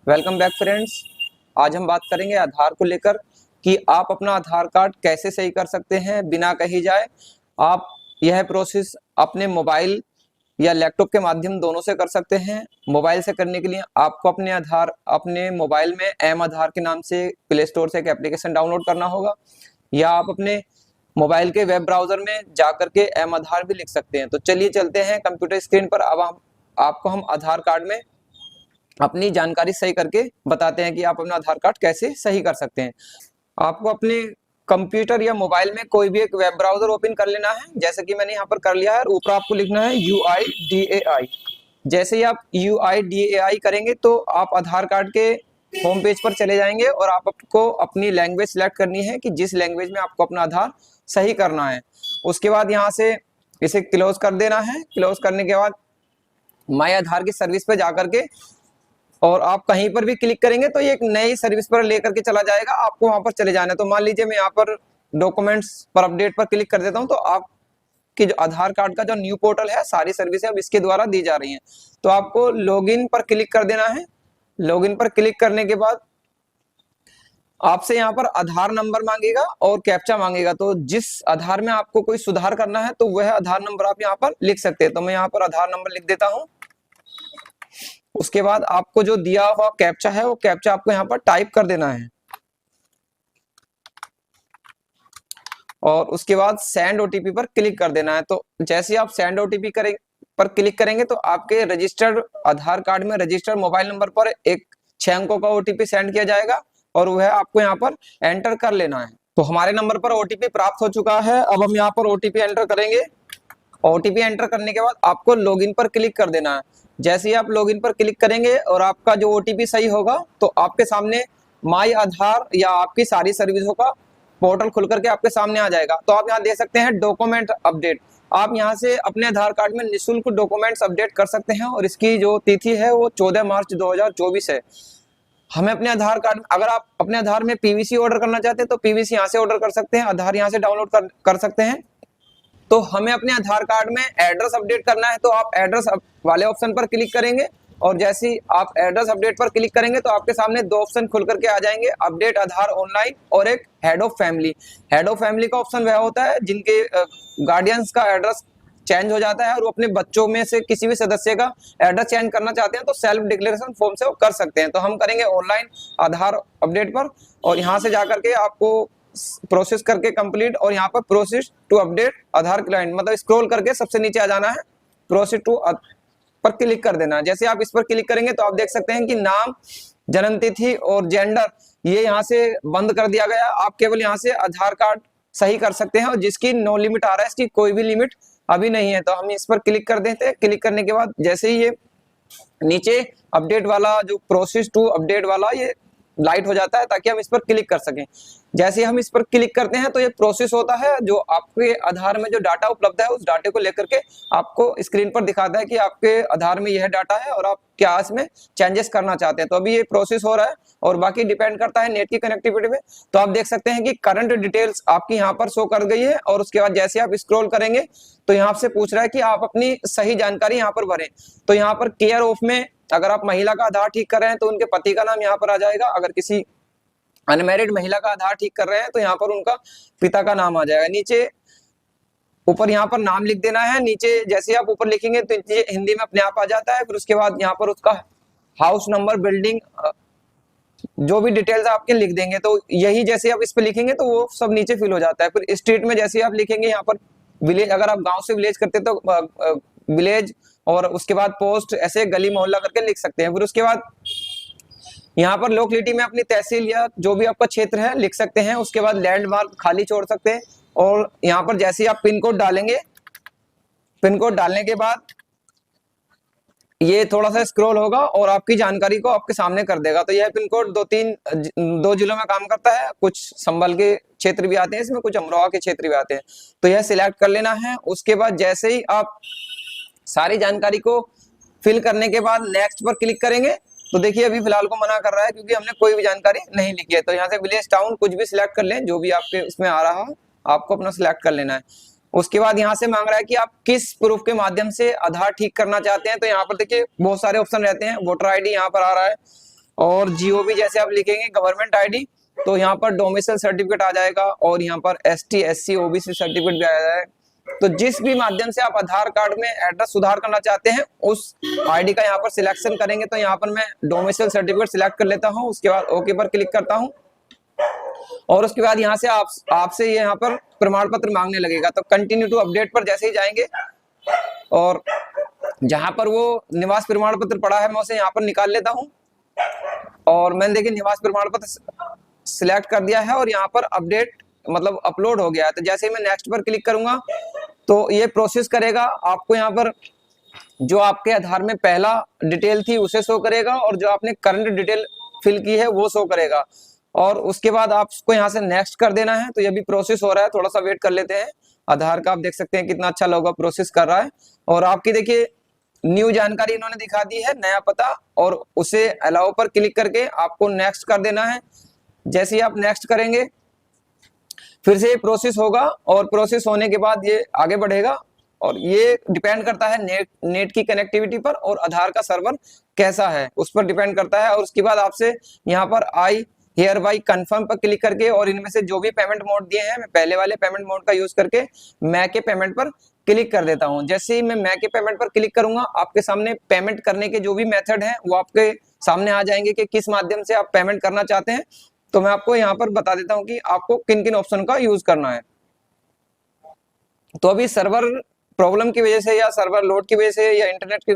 Welcome back friends. आज हम बात करेंगे आधार को लेकर कि आप अपना आधार कार्ड कैसे सही कर सकते हैं बिना कहीं जाए। आप यह प्रोसेस अपने मोबाइल या लैपटॉप के माध्यम दोनों से कर सकते हैं। मोबाइल से करने के लिए आपको अपने मोबाइल में एम आधार के नाम से प्ले स्टोर से एक एप्लीकेशन डाउनलोड करना होगा, या आप अपने मोबाइल के वेब ब्राउजर में जाकर के एम आधार भी लिख सकते हैं। तो चलिए चलते हैं कंप्यूटर स्क्रीन पर। अब हम आधार कार्ड में अपनी जानकारी सही करके बताते हैं कि आप अपना आधार कार्ड कैसे सही कर सकते हैं। आपको अपने कंप्यूटर या मोबाइल में कोई भी एक वेब ब्राउजर ओपन कर लेना है, जैसे कि मैंने यहाँ पर कर लिया है। ऊपर आपको लिखना है UIDAI। जैसे ही आप UIDAI करेंगे तो आप आधार कार्ड के होम पेज पर चले जाएंगे और आपको अपनी लैंग्वेज सिलेक्ट करनी है कि जिस लैंग्वेज में आपको अपना आधार सही करना है। उसके बाद यहाँ से इसे क्लोज कर देना है। क्लोज करने के बाद माई आधार की सर्विस पे जाकर के और आप कहीं पर भी क्लिक करेंगे तो ये एक नई सर्विस पर लेकर के चला जाएगा। आपको वहां पर चले जाना है। तो मान लीजिए मैं यहाँ पर डॉक्यूमेंट्स पर अपडेट पर क्लिक कर देता हूँ, तो आपकी जो आधार कार्ड का जो न्यू पोर्टल है, सारी सर्विसें अब इसके द्वारा दी जा रही हैं। तो आपको लॉगिन पर क्लिक कर देना है। लॉगिन पर क्लिक करने के बाद आपसे यहाँ पर आधार नंबर मांगेगा और कैप्चा मांगेगा। तो जिस आधार में आपको कोई सुधार करना है तो वह आधार नंबर आप यहाँ पर लिख सकते हैं। तो मैं यहाँ पर आधार नंबर लिख देता हूँ। उसके बाद आपको जो दिया हुआ कैप्चा है वो कैप्चा आपको यहाँ पर टाइप कर देना है और उसके बाद सेंड ओटीपी पर क्लिक कर देना है। तो जैसे ही आप सेंड ओटीपी पर क्लिक करेंगे तो आपके रजिस्टर्ड आधार कार्ड में रजिस्टर्ड मोबाइल नंबर पर एक 6 अंकों का ओटीपी सेंड किया जाएगा और वह आपको यहाँ पर एंटर कर लेना है। तो हमारे नंबर पर ओटीपी प्राप्त हो चुका है। अब हम यहाँ पर ओटीपी एंटर करेंगे। ओटीपी एंटर करने के बाद आपको लॉगिन पर क्लिक कर देना है। जैसे ही आप लॉगिन पर क्लिक करेंगे और आपका जो ओटीपी सही होगा तो आपके सामने माई आधार या आपकी सारी सर्विसों का पोर्टल खुल करके आपके सामने आ जाएगा। तो आप यहाँ देख सकते हैं डॉक्यूमेंट अपडेट। आप यहाँ से अपने आधार कार्ड में निःशुल्क डॉक्यूमेंट्स अपडेट कर सकते हैं और इसकी जो तिथि है वो 14 मार्च 2024 है। हमें अपने आधार कार्ड, अगर आप अपने आधार में पीवीसी ऑर्डर करना चाहते हैं तो पीवीसी यहाँ से ऑर्डर कर सकते हैं, आधार यहाँ से डाउनलोड कर सकते हैं। तो हमें अपने आधार कार्ड में एड्रेस अपडेट करना है तो आप एड्रेस वाले ऑप्शन पर क्लिक करेंगे और जैसे ही आप एड्रेस अपडेट पर क्लिक करेंगे तो आपके सामने दो ऑप्शन खुल करके आ जाएंगे, अपडेट आधार ऑनलाइन और एक head of family. Head of family का ऑप्शन वह होता है जिनके गार्डियंस का एड्रेस चेंज हो जाता है और वो अपने बच्चों में से किसी भी सदस्य का एड्रेस चेंज करना चाहते हैं तो सेल्फ डिक्लेरेशन फॉर्म से वो कर सकते हैं। तो हम करेंगे ऑनलाइन आधार अपडेट पर और यहाँ से जाकर के आपको प्रोसेस करके कंप्लीट और यहाँ पर process to update Aadhaar client, मतलब स्क्रॉल करके सबसे नीचे आ जाना है, प्रोसेस टू पर क्लिक कर देना है। जैसे आप इस पर क्लिक करेंगे तो आप देख सकते हैं कि नाम, जन्म तिथि और जेंडर ये यहाँ से बंद कर दिया गया। आप केवल यहाँ से आधार कार्ड सही कर सकते हैं और जिसकी नो लिमिट आ रहा है, इसकी कोई भी लिमिट अभी नहीं है। तो हम इस पर क्लिक कर देते हैं। क्लिक करने के बाद जैसे ही ये नीचे अपडेट वाला जो प्रोसेस टू अपडेट वाला ये लाइट हो जाता है ताकि हम इस पर क्लिक कर सकें। जैसे हम इस पर क्लिक करते हैं तो ये प्रोसेस होता है, जो आपके आधार में जो डाटा उपलब्ध है उस डाटे को लेकर के आपको स्क्रीन पर दिखाता है कि आपके आधार में यह डाटा है और आप क्या इसमें चेंजेस करना चाहते हैं। तो अभी ये प्रोसेस हो रहा है और बाकी डिपेंड करता है नेट की कनेक्टिविटी पे। तो आप देख सकते हैं कि करंट डिटेल्स आपकी यहाँ पर शो कर गई है और उसके बाद जैसे आप स्क्रॉल करेंगे तो यहाँ से पूछ रहा है कि आप अपनी सही जानकारी यहाँ पर भरें। तो यहाँ पर केयर ऑफ में अगर आप महिला का आधार ठीक कर रहे हैं तो उनके पति का नाम यहाँ पर आ जाएगा। अगर किसी अनमैरिड महिला का आधार ठीक कर रहे हैं तो यहाँ पर उनका पिता का नाम आ जाएगा। नीचे ऊपर यहाँ पर नाम लिख देना है। नीचे जैसे आप ऊपर लिखेंगे तो हिंदी में अपने आप आ जाता है। फिर उसके बाद यहाँ पर उसका हाउस नंबर, बिल्डिंग, जो भी डिटेल्स आपके लिख देंगे। तो यही जैसे आप इस पे लिखेंगे तो वो सब नीचे फिल हो जाता है। फिर स्ट्रीट में जैसे आप लिखेंगे यहाँ पर विलेज, अगर आप गांव से विलेज करते तो विलेज और उसके बाद पोस्ट, ऐसे गली मोहल्ला करके लिख सकते हैं। फिर उसके बाद यहाँ पर लोकेलिटी में अपनी तहसील या जो भी आपका क्षेत्र है लिख सकते हैं। उसके बाद लैंडमार्क खाली छोड़ सकते हैं और यहाँ पर जैसे ही आप पिन कोड डालेंगे, पिन कोड डालने के बाद ये थोड़ा सा स्क्रॉल होगा और आपकी जानकारी को आपके सामने कर देगा। तो यह पिन कोड दो जिलों में काम करता है। कुछ संभल के क्षेत्र भी आते हैं इसमें, कुछ अमरोहा के क्षेत्र भी आते हैं। तो यह सिलेक्ट कर लेना है। उसके बाद जैसे ही आप सारी जानकारी को फिल करने के बाद नेक्स्ट पर क्लिक करेंगे तो देखिए अभी फिलहाल को मना कर रहा है क्योंकि हमने कोई भी जानकारी नहीं लिखी है। तो यहाँ से विलेज, टाउन कुछ भी सिलेक्ट कर लें, जो भी आपके इसमें आ रहा हो आपको अपना सिलेक्ट कर लेना है। उसके बाद यहाँ से मांग रहा है कि आप किस प्रूफ के माध्यम से आधार ठीक करना चाहते हैं। तो यहाँ पर देखिए बहुत सारे ऑप्शन रहते हैं। वोटर आईडी यहाँ पर आ रहा है, और जीओबी जैसे आप लिखेंगे गवर्नमेंट आईडी, तो यहाँ पर डोमिसाइल सर्टिफिकेट आ जाएगा और यहाँ पर एसटी एससी ओबीसी सर्टिफिकेट भी आ जाएगा। तो जिस भी माध्यम से आप आधार कार्ड में एड्रेस सुधार करना चाहते हैं उस आईडी का यहाँ पर सिलेक्शन करेंगे। तो यहाँ पर मैं डोमिसाइल सर्टिफिकेट सिलेक्ट कर लेता हूँ, उसके बाद ओके पर क्लिक करता हूँ और उसके बाद यहाँ से आपसे ये यहाँ पर प्रमाण पत्र मांगने लगेगा। तो कंटिन्यू टू अपडेट पर जैसे ही जाएंगे और जहां पर वो निवास प्रमाण पत्र पड़ा है मैं उसे यहाँ पर निकाल लेता हूँ और मैंने देखिए निवास प्रमाण पत्र सिलेक्ट कर दिया है और यहाँ पर अपडेट मतलब अपलोड हो गया है। तो जैसे ही मैं नेक्स्ट पर क्लिक करूंगा तो ये प्रोसेस करेगा, आपको यहाँ पर जो आपके आधार में पहला डिटेल थी उसे शो करेगा और जो आपने करंट डिटेल फिल की है वो शो करेगा और उसके बाद आपको यहाँ से नेक्स्ट कर देना है। तो ये भी प्रोसेस हो रहा है, थोड़ा सा वेट कर लेते हैं। आधार का आप देख सकते हैं कितना अच्छा लोगो प्रोसेस कर रहा है और आपकी देखिए न्यू जानकारी इन्होंने दिखा दी है, नया पता, और उसे अलाउ पर क्लिक करके आपको नेक्स्ट कर देना है। जैसे ही आप नेक्स्ट करेंगे फिर से ये प्रोसेस होगा और प्रोसेस होने के बाद ये आगे बढ़ेगा और ये डिपेंड करता है नेट की कनेक्टिविटी पर और आधार का सर्वर कैसा है उस पर डिपेंड करता है। और उसके बाद आपसे यहाँ पर आई हियर बाई कंफर्म पर क्लिक करके और इनमें से जो भी पेमेंट मोड दिए हैं मैं पहले वाले पेमेंट मोड का यूज करके मैं के पेमेंट पर क्लिक कर देता हूं। जैसे ही मैं के पेमेंट पर क्लिक करूंगा आपके सामने पेमेंट करने के जो भी मेथड हैं वो आपके सामने आ जाएंगे कि किस माध्यम से आप पेमेंट करना चाहते हैं। तो मैं आपको यहाँ पर बता देता हूँ कि आपको किन किन ऑप्शन का यूज करना है। तो अभी सर्वर प्रॉब्लम की वजह से या सर्वर लोड की वजह से या इंटरनेट की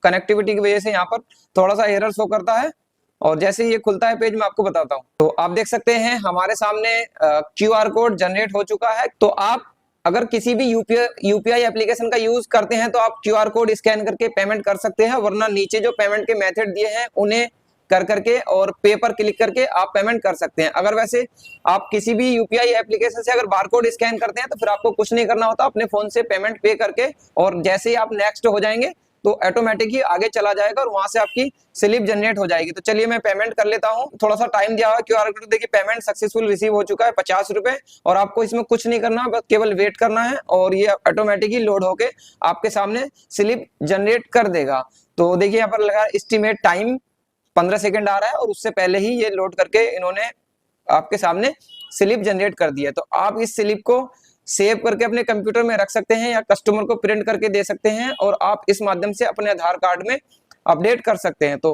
कनेक्टिविटी की वजह से यहाँ पर थोड़ा सा एरर शो करता है और जैसे ये खुलता है पेज मैं आपको बताता हूँ। तो आप देख सकते हैं हमारे सामने QR कोड जनरेट हो चुका है। तो आप अगर किसी भी यूपीआई एप्लीकेशन का यूज करते हैं तो आप QR कोड स्कैन करके पेमेंट कर सकते हैं, वरना नीचे जो पेमेंट के मेथड दिए हैं उन्हें कर करके और पे पर क्लिक करके आप पेमेंट कर सकते हैं। अगर वैसे आप किसी भी यूपीआई एप्लीकेशन से अगर बारकोड स्कैन करते हैं तो फिर आपको कुछ नहीं करना होता, अपने फोन से पेमेंट पे करके और जैसे ही आप नेक्स्ट हो जाएंगे तो ऑटोमेटिक ही आगे चला जाएगा और वहां से आपकी स्लिप जनरेट हो जाएगी। तो चलिए मैं पेमेंट कर लेता हूं, थोड़ा सा टाइम दिया हुआ है। QR कोड देखिए पेमेंट सक्सेसफुल रिसीव हो चुका है 50 रुपए और आपको इसमें कुछ नहीं करना, बस केवल वेट करना है और ये ऑटोमेटिक ही लोड होके आपके सामने स्लिप जनरेट कर देगा। तो देखिए यहाँ पर लगा एस्टिमेट टाइम 15 सेकंड आ रहा है और उससे पहले ही ये लोड करके इन्होंने आपके सामने स्लिप जनरेट कर दी है। तो आप इस स्लिप को सेव करके अपने कंप्यूटर में रख सकते हैं या कस्टमर को प्रिंट करके दे सकते हैं और आप इस माध्यम से अपने आधार कार्ड में अपडेट कर सकते हैं। तो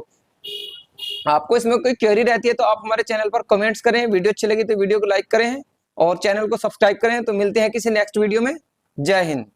आपको इसमें कोई क्वेरी रहती है तो आप हमारे चैनल पर कमेंट्स करें, वीडियो अच्छी लगी तो वीडियो को लाइक करें और चैनल को सब्सक्राइब करें। तो मिलते हैं किसी नेक्स्ट वीडियो में। जय हिंद।